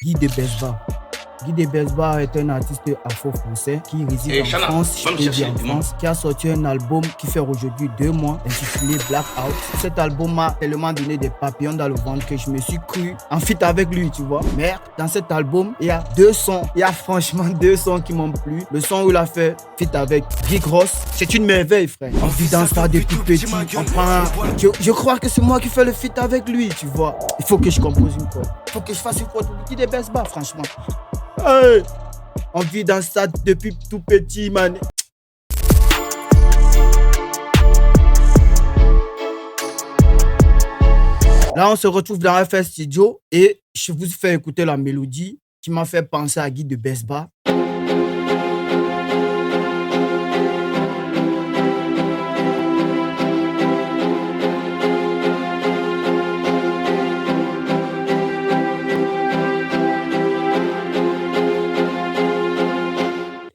Guy de Besba. Guy de Besba est un artiste afro-français qui réside Et en Chana, France, va me je dis chercher, en dis-moi. France, qui a sorti un album qui fait aujourd'hui 2 mois, intitulé Blackout. Cet album m'a tellement donné des papillons dans le ventre que je me suis cru en feat avec lui, tu vois. Mais dans cet album, il y a 2 sons, il y a franchement 2 sons qui m'ont plu. Le son où il a fait feat avec Rick Ross, c'est une merveille, frère. On vit dans ça depuis petit, on prend... Je crois que c'est moi qui fais le feat avec lui, tu vois. Il faut que je compose une prod. Il faut que je fasse une prod pour Guy de Besba, franchement. Hey, on vit dans ça depuis tout petit, man. Là, on se retrouve dans FS Studio et je vous fais écouter la mélodie qui m'a fait penser à Guy de Besba.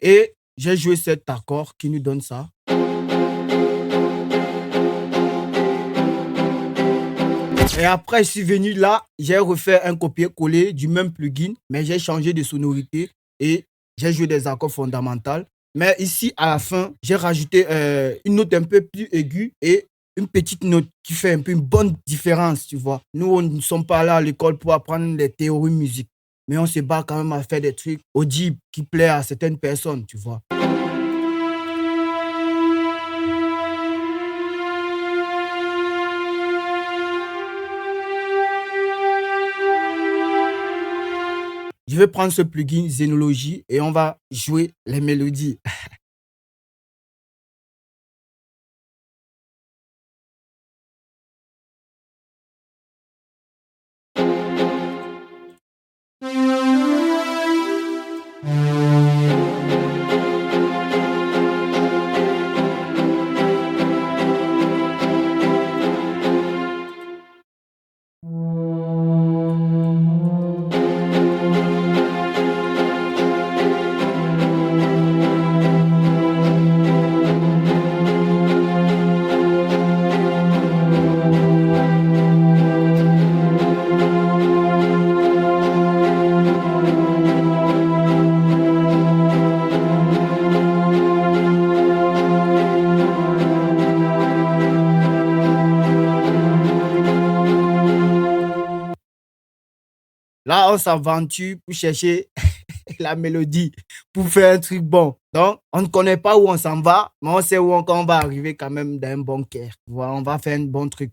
Et j'ai joué cet accord qui nous donne ça. Et après, je suis venu là, j'ai refait un copier-coller du même plugin, mais j'ai changé de sonorité et j'ai joué des accords fondamentaux. Mais ici, à la fin, j'ai rajouté une note un peu plus aiguë et une petite note qui fait un peu une bonne différence, tu vois. Nous, on ne sommes pas là à l'école pour apprendre les théories musique, mais on se bat quand même à faire des trucs audibles qui plaisent à certaines personnes, tu vois. Je vais prendre ce plugin Xenology et on va jouer les mélodies. Là, on s'aventure pour chercher la mélodie, pour faire un truc bon. Donc, on ne connaît pas où on s'en va, mais on sait où on va arriver quand même dans un bon cœur. Voilà, on va faire un bon truc.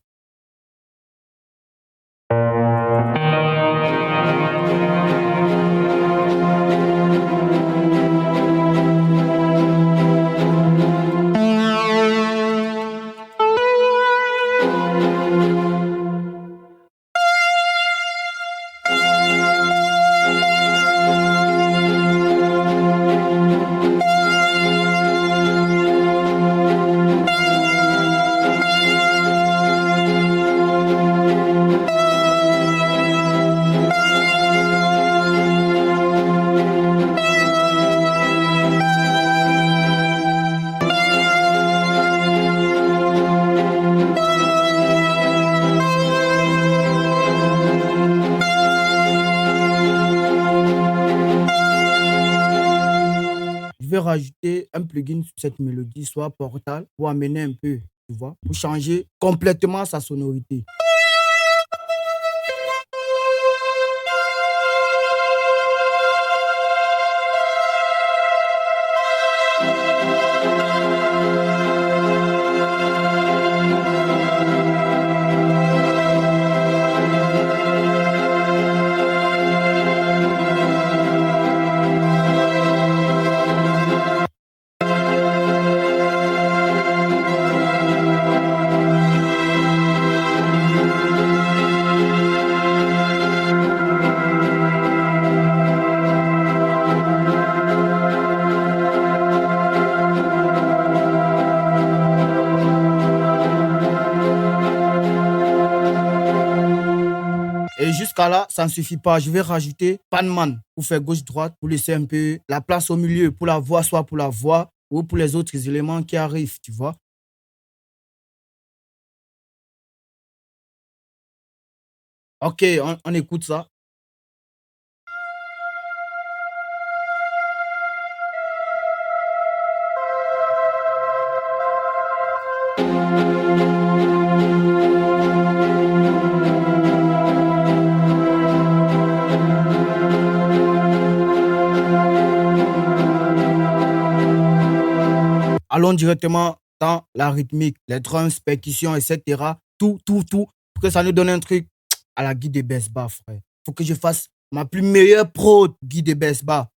Je vais rajouter un plugin sur cette mélodie, soit Portal, pour amener un peu, tu vois, pour changer complètement sa sonorité. Et jusqu'à là, ça ne suffit pas. Je vais rajouter Panman pour faire gauche-droite, pour laisser un peu la place au milieu, pour la voix, soit pour la voix ou pour les autres éléments qui arrivent, tu vois. Ok, on écoute ça. Allons directement dans la rythmique, les drums, percussions, etc. Tout, tout, tout, pour que ça nous donne un truc à la Guy de Besba, frère. Faut que je fasse ma plus meilleure prod, Guy de Besba.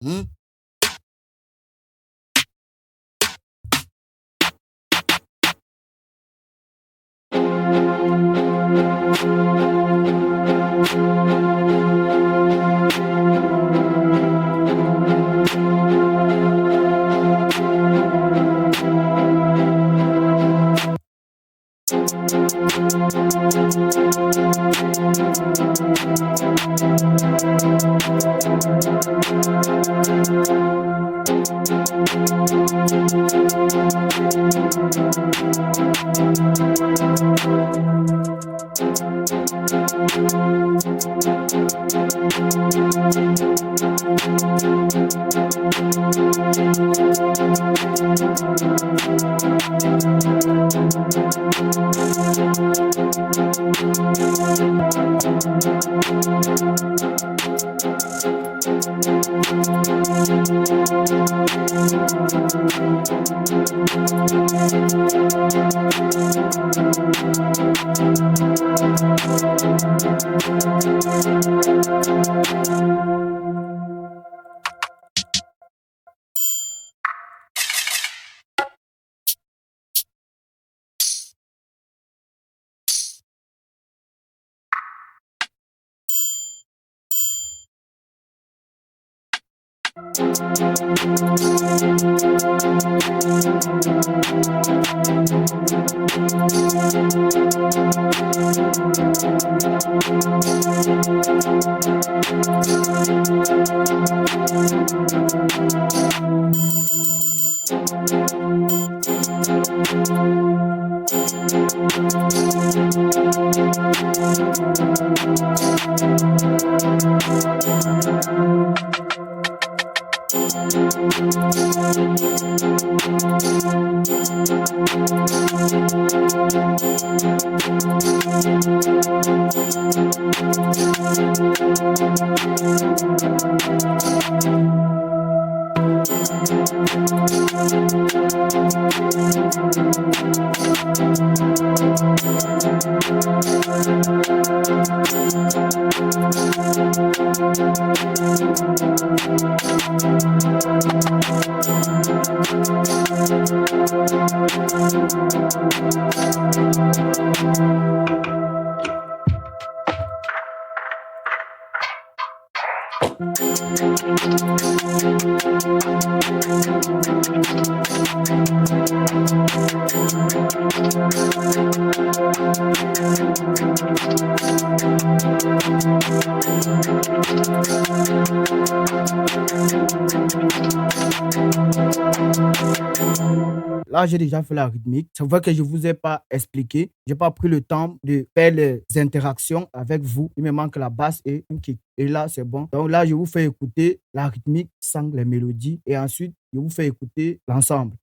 Là, j'ai déjà fait la rythmique. C'est vrai que je ne vous ai pas expliqué. Je n'ai pas pris le temps de faire les interactions avec vous. Il me manque la basse et un kick. Et là, c'est bon. Donc là, je vous fais écouter la rythmique sans les mélodies. Et ensuite, je vous fais écouter l'ensemble.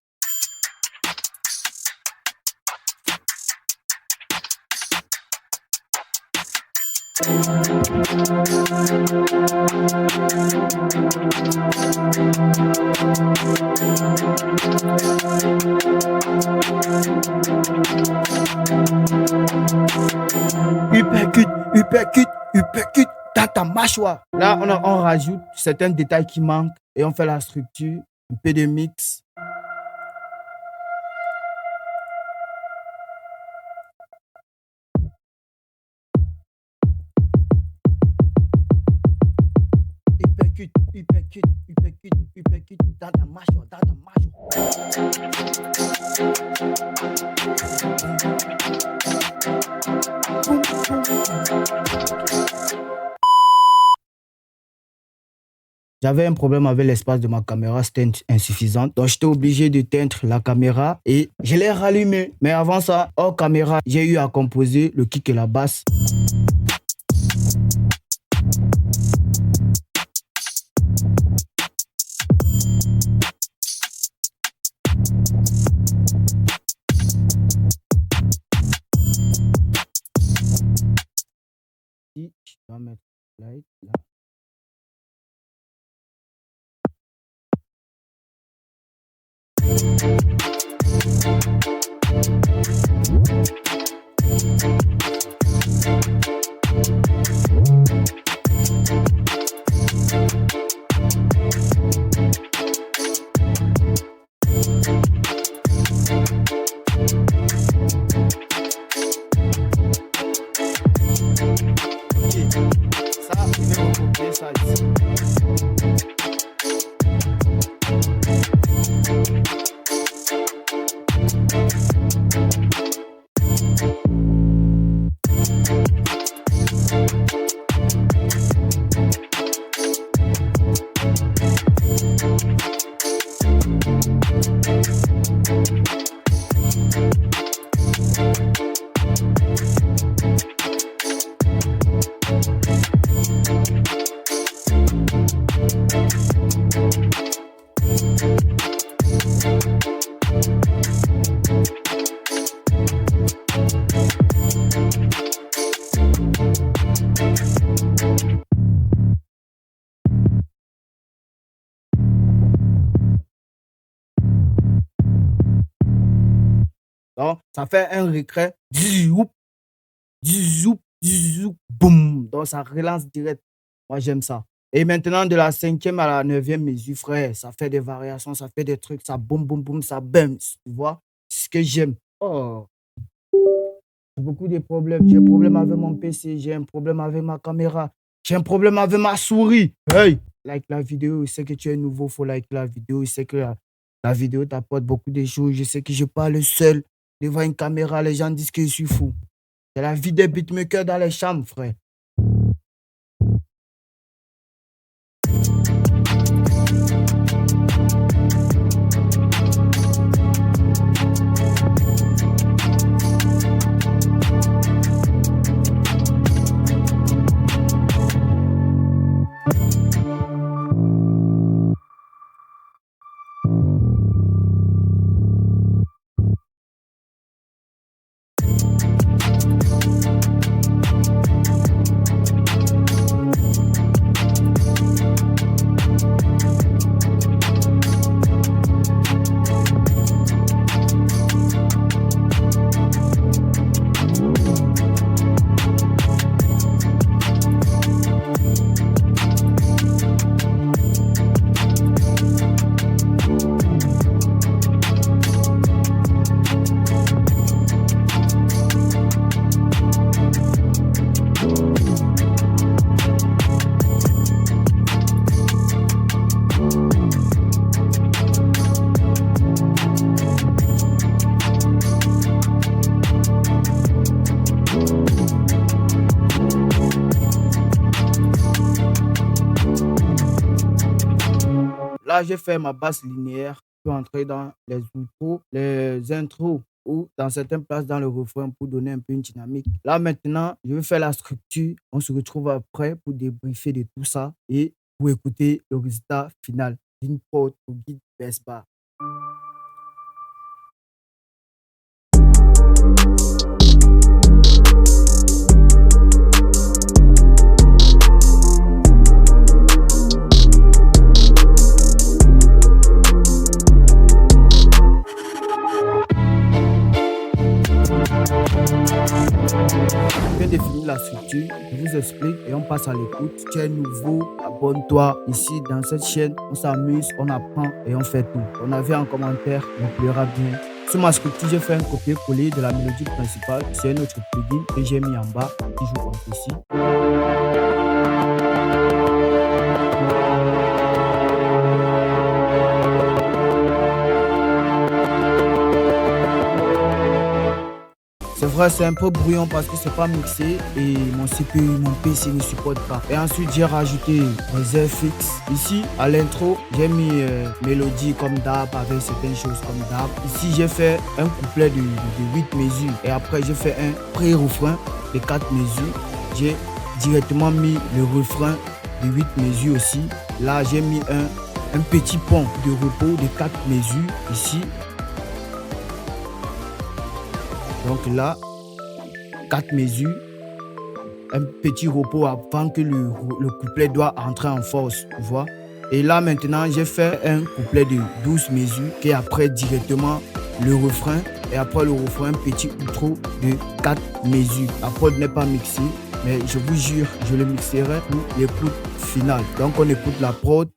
Uppercut, uppercut, uppercut dans ta mâchoire. Là, on rajoute certains détails qui manquent et on fait la structure, un peu de mix. Uppercut, uppercut, uppercut, uppercut dans ta mâchoire, dans ta mâchoire. J'avais un problème avec l'espace de ma caméra, c'était insuffisant. Donc, j'étais obligé d'éteindre la caméra et je l'ai rallumée. Mais avant ça, hors caméra, j'ai eu à composer le kick et la basse. On va mettre light là. Ok, ça, je vais recopier ça ici. Donc, ça fait un recret. Zoup, zoup, zoup, boum. Donc, ça relance direct. Moi, j'aime ça. Et maintenant, de la 5e à la 9e mesure, frère, ça fait des variations, ça fait des trucs, ça boum, boum, boum, ça bounce. Tu vois? C'est ce que j'aime. Oh, j'ai beaucoup de problèmes. J'ai un problème avec mon PC, j'ai un problème avec ma caméra, j'ai un problème avec ma souris. Hey, like la vidéo, je sais que tu es nouveau, faut like la vidéo. Je sais que la vidéo t'apporte beaucoup de choses. Je sais que je parle seul devant une caméra. Les gens disent que je suis fou. C'est la vie des beatmakers dans les chambres, frère. Là, j'ai fait ma basse linéaire. Je peux entrer dans les outros, les intros ou dans certaines places dans le refrain pour donner un peu une dynamique. Là, maintenant, je vais faire la structure. On se retrouve après pour débriefer de tout ça et pour écouter le résultat final d'une prod au guide Vespa. Je vais définir la structure, je vous explique et on passe à l'écoute. Si tu es nouveau, abonne-toi. Ici, dans cette chaîne, on s'amuse, on apprend et on fait tout. Ton avis en commentaire nous plaira bien. Sur ma structure, j'ai fait un copier-coller de la mélodie principale. C'est un autre plugin que j'ai mis en bas qui joue comme ceci. C'est vrai, c'est un peu brouillon parce que c'est pas mixé et mon CPU, mon PC ne supporte pas. Et ensuite, j'ai rajouté les FX. Ici, à l'intro, j'ai mis mélodie comme d'hab avec certaines choses comme d'hab. Ici, j'ai fait un couplet de 8 mesures et après, j'ai fait un pré-refrain de 4 mesures. J'ai directement mis le refrain de 8 mesures aussi. Là, j'ai mis un petit pont de repos de 4 mesures ici. Donc là, 4 mesures. un petit repos avant que le couplet doit entrer en force, tu vois. Et là maintenant, j'ai fait un couplet de 12 mesures qui est après directement le refrain. Et après le refrain, un petit outro de 4 mesures. La prod n'est pas mixée, mais je vous jure, je le mixerai pour l'écoute finale. Donc on écoute la prod